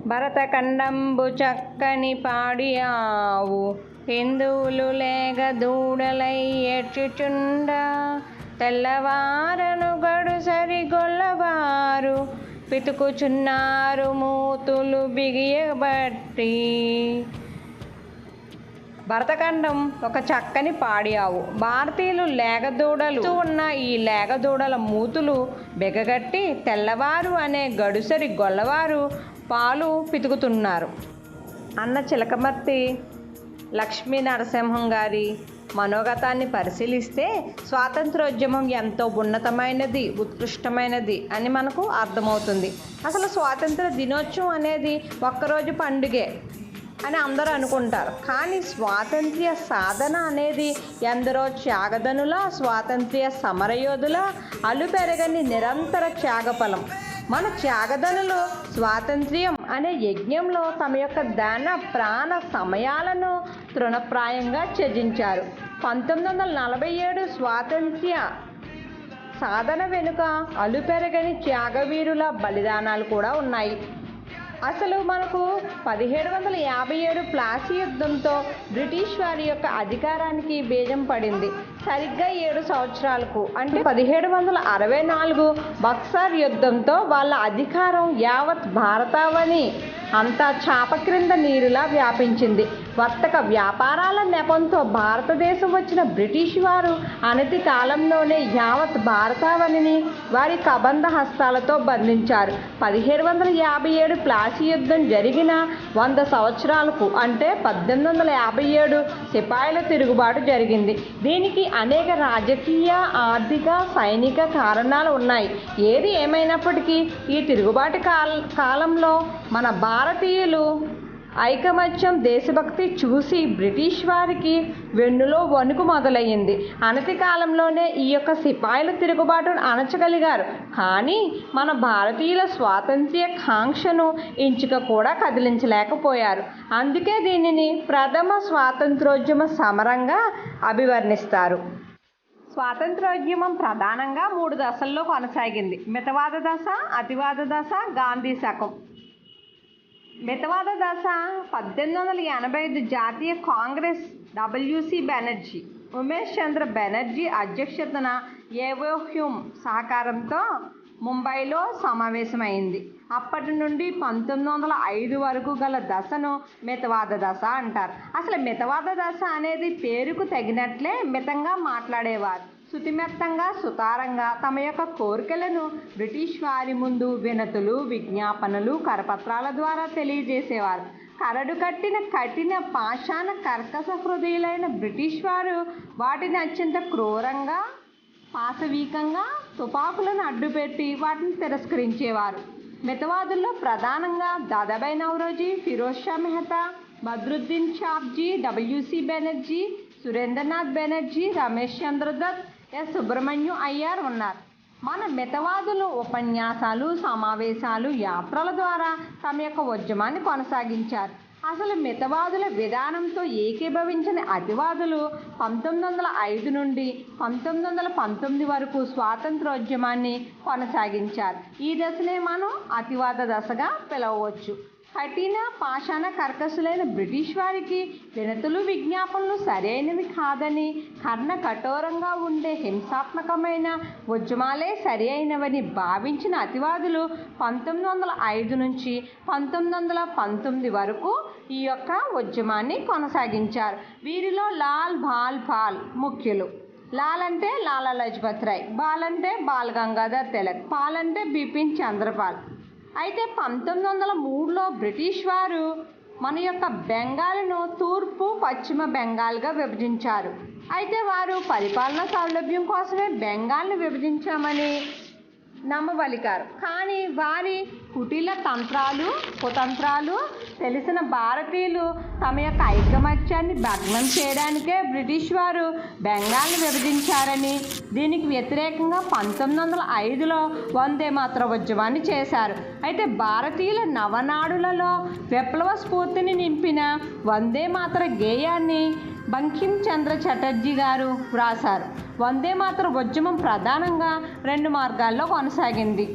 భరతఖండంబు చక్కని పాడియావు హిందువులు లేగ దూడలై ఏడ్చుచుండ తెల్లవారను గడుసరి గొల్లవారు పితుకుచున్నారు మూతులు బిగియబట్టి. భరతఖండం ఒక చక్కని పాడియావు. భారతీయులు లేగదూడలు ఉన్న ఈ లేగదూడల మూతులు బిగగట్టి తెల్లవారు అనే గడుసరి గొల్లవారు పాలు పితుకుతున్నారు అన్న చిలకమర్తి లక్ష్మీ నరసింహం గారి మనోగతాన్ని పరిశీలిస్తే స్వాతంత్రోద్యమం ఎంతో ఉన్నతమైనది, ఉత్కృష్టమైనది అని మనకు అర్థమవుతుంది. అసలు స్వాతంత్ర దినోత్సవం అనేది ఒక్కరోజు పండుగే అని అందరూ అనుకుంటారు. కానీ స్వాతంత్ర్య సాధన అనేది ఎందరో త్యాగదనుల, స్వాతంత్ర్య సమరయోధుల అలుపెరగని నిరంతర త్యాగఫలం. మన త్యాగదనులు స్వాతంత్ర్యం అనే యజ్ఞంలో తమ యొక్క ధన ప్రాణ సమయాలను తృణప్రాయంగా త్యజించారు. 1947 స్వాతంత్ర్య సాధన వెనుక అలుపెరగని త్యాగవీరుల బలిదానాలు కూడా ఉన్నాయి. అసలు మనకు 1757 ప్లాసీ యుద్ధంతో బ్రిటిష్ వారి యొక్క అధికారానికి బీజం పడింది. సరిగ్గా 7 సంవత్సరాలకు అంటే 1764 బక్సార్ యుద్ధంతో వాళ్ళ అధికారం యావత్ భారతావని అంతా చాప క్రింద నీరులా వ్యాపించింది. వర్తక వ్యాపారాల నెపంతో భారతదేశం వచ్చిన బ్రిటిష్ వారు అనతి కాలంలోనే యావత్ భారతావనిని వారి కబంధ హస్తాలతో బంధించారు. 1757 ప్లాసీ యుద్ధం జరిగిన 100 సంవత్సరాలకు అంటే 1857 సిపాయిల తిరుగుబాటు జరిగింది. దీనికి అనేక రాజకీయ, ఆర్థిక, సైనిక కారణాలు ఉన్నాయి. ఏది ఏమైనప్పటికీ ఈ తిరుగుబాటు కాలంలో మన భారతీయులు ఐకమత్యం, దేశభక్తి చూసి బ్రిటిష్ వారికి వెన్నులో వణుకు మొదలయ్యింది. అనతి కాలంలోనే ఈ యొక్క సిపాయిల తిరుగుబాటును అణచగలిగారు. కానీ మన భారతీయుల స్వాతంత్ర్య కాంక్షను ఇంచుక కూడా కదిలించలేకపోయారు. అందుకే దీనిని ప్రథమ స్వాతంత్రోద్యమ సమరంగా అభివర్ణిస్తారు. స్వాతంత్రోద్యమం ప్రధానంగా 3 దశల్లో కొనసాగింది. మితవాద దశ, అతివాద దశ, గాంధీ శకం. మితవాద దశ 1885 జాతీయ కాంగ్రెస్ డబ్ల్యూసీ బెనర్జీ, ఉమేష్ చంద్ర బెనర్జీ అధ్యక్షతన ఏవో హ్యూమ్ సహకారంతో ముంబైలో సమావేశమైంది. అప్పటి నుండి 1905 వరకు గల దశను మితవాద దశ అంటారు. అసలు మితవాద దశ అనేది పేరుకు తగినట్లే మితంగా మాట్లాడేవారు. శుతిమెత్తంగా, సుతారంగా తమ యొక్క కోరికలను బ్రిటిష్ వారి ముందు వినతులు, విజ్ఞాపనలు, కరపత్రాల ద్వారా తెలియజేసేవారు. కరడు కట్టిన కఠిన పాషాణ కర్కశ హృదయులైన బ్రిటిష్ వారు వాటిని అత్యంత క్రూరంగా, పాశవీకంగా తుపాకులను అడ్డుపెట్టి వాటిని తిరస్కరించేవారు. మితవాదుల్లో ప్రధానంగా దాదాబాయి నౌరోజీ, ఫిరోజ్ షా మెహతా, బద్రుద్దీన్ ఛాప్జీ, డబ్ల్యూసీ బెనర్జీ, సురేంద్రనాథ్ బెనర్జీ, రమేష్ చంద్ర దత్, ఎస్ సుబ్రహ్మణ్యం అయ్యర్ ఉన్నారు. మన మితవాదులు ఉపన్యాసాలు, సమావేశాలు, యాత్రల ద్వారా తమ యొక్క ఉద్యమాన్ని కొనసాగించారు. అసలు మితవాదుల విధానంతో ఏకీభవించిన అతివాదులు 1905 నుండి 1919 వరకు స్వాతంత్రోద్యమాన్ని కొనసాగించారు. ఈ దశనే మనం అతివాద దశగా పిలవవచ్చు. కఠిన పాషాణ కర్కశులైన బ్రిటిష్ వారికి వినతులు, విజ్ఞాపనలు సరైనవి కాదని, కర్ణ కఠోరంగా ఉండే హింసాత్మకమైన ఉద్యమాలే సరి అయినవని భావించిన అతివాదులు 1905 నుంచి 1919 వరకు ఈ యొక్క ఉద్యమాన్ని కొనసాగించారు. వీరిలో లాల్, బాల్, పాల్ ముఖ్యులు. లాల్ అంటే లాలా లజపత్ రాయ్, బాల్ అంటే బాల్ గంగాధర్ తిలక్, పాల్ అంటే బిపిన్ చంద్రపాల్. అయితే 1903లో బ్రిటిష్ వారు మన యొక్క బెంగాల్ను తూర్పు, పశ్చిమ బెంగాల్గా విభజించారు. అయితే వారు పరిపాలనా సౌలభ్యం కోసమే బెంగాల్ను విభజించామని నమ్మబలికారు. కానీ వారి కుటిల తంత్రాలు, కుతంత్రాలు తెలిసిన భారతీయులు తమ యొక్క ఐకమత్యాన్ని భగ్నం చేయడానికే బ్రిటిష్ వారు బెంగాల్ను విభజించారని, దీనికి వ్యతిరేకంగా 1905లో వందే మాతర ఉద్యమాన్ని చేశారు. అయితే భారతీయుల నవనాడులలో విప్లవ స్ఫూర్తిని నింపిన వందే మాతర గేయాన్ని బంకిం చంద్ర చటర్జీ గారు వ్రాసారు. వందే మాతర ఉద్యమం ప్రధానంగా 2 మార్గాల్లో కొనసాగింది.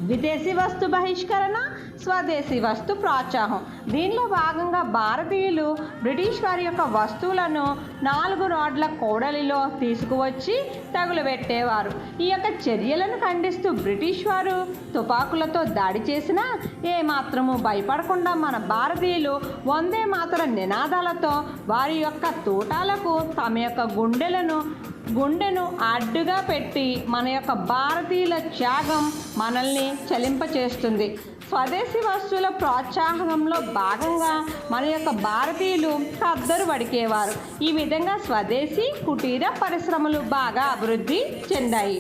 విదేశీ వస్తు బహిష్కరణ, స్వదేశీ వస్తు ప్రోత్సాహం. దీనిలో భాగంగా భారతీయులు బ్రిటిష్ వారి యొక్క వస్తువులను 4 రోడ్ల కూడలిలో తీసుకువచ్చి తగులబెట్టేవారు. ఈ యొక్క చర్యలను ఖండిస్తూ బ్రిటిష్ వారు తుపాకులతో దాడి చేసినా ఏమాత్రము భయపడకుండా మన భారతీయులు వందే మాతర నినాదాలతో వారి యొక్క తోటాలకు తమ యొక్క గుండెను అడ్డుగా పెట్టి మన యొక్క భారతీయుల త్యాగం మనల్ని చలింపచేస్తుంది. స్వదేశీ వస్తువుల ప్రోత్సాహంలో భాగంగా మన యొక్క భారతీయులు కద్దరు వడికేవారు. ఈ విధంగా స్వదేశీ కుటీర పరిశ్రమలు బాగా అభివృద్ధి చెందాయి.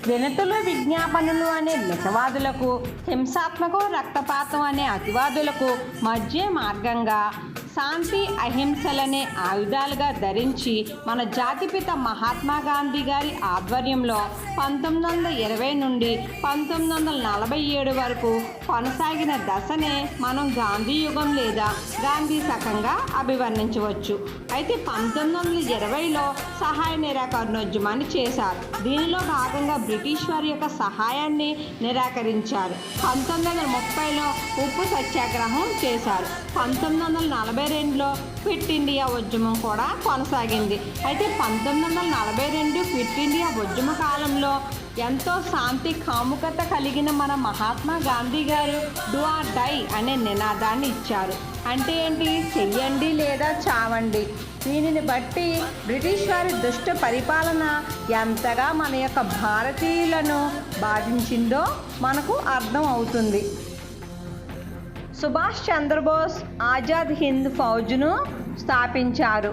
వినతులు విజ్ఞాపనలు అనే మితవాదులకు, హింసాత్మక రక్తపాతం అనే అతివాదులకు మధ్య మార్గంగా శాంతి అహింసలనే ఆయుధాలుగా ధరించి మన జాతిపిత మహాత్మా గాంధీ గారి ఆధ్వర్యంలో 1920 నుండి 1947 వరకు కొనసాగిన దశనే మనం గాంధీ యుగం లేదా గాంధీ శకంగా అభివర్ణించవచ్చు. అయితే 1920లో సహాయ నిరాకరణోద్యమాన్ని చేశారు. దీనిలో భాగంగా బ్రిటిష్ వారి యొక్క సహాయాన్ని నిరాకరించారు. 1930లో ఉప్పు సత్యాగ్రహం చేశారు. 1942లో క్విట్ ఇండియా ఉద్యమం కూడా కొనసాగింది. అయితే 1942 క్విట్ ఇండియా ఉద్యమ కాలంలో ఎంతో శాంతి కాముకత కలిగిన మన మహాత్మా గాంధీ గారు డూ ఆర్ డై అనే నినాదాన్ని ఇచ్చారు. అంటే ఏంటి? చెయ్యండి లేదా చావండి. దీనిని బట్టి బ్రిటిష్ వారి దుష్ట పరిపాలన ఎంతగా మన యొక్క భారతీయులను బాధించిందో మనకు అర్థం అవుతుంది. సుభాష్ చంద్రబోస్ ఆజాద్ హింద్ ఫౌజ్ను స్థాపించారు.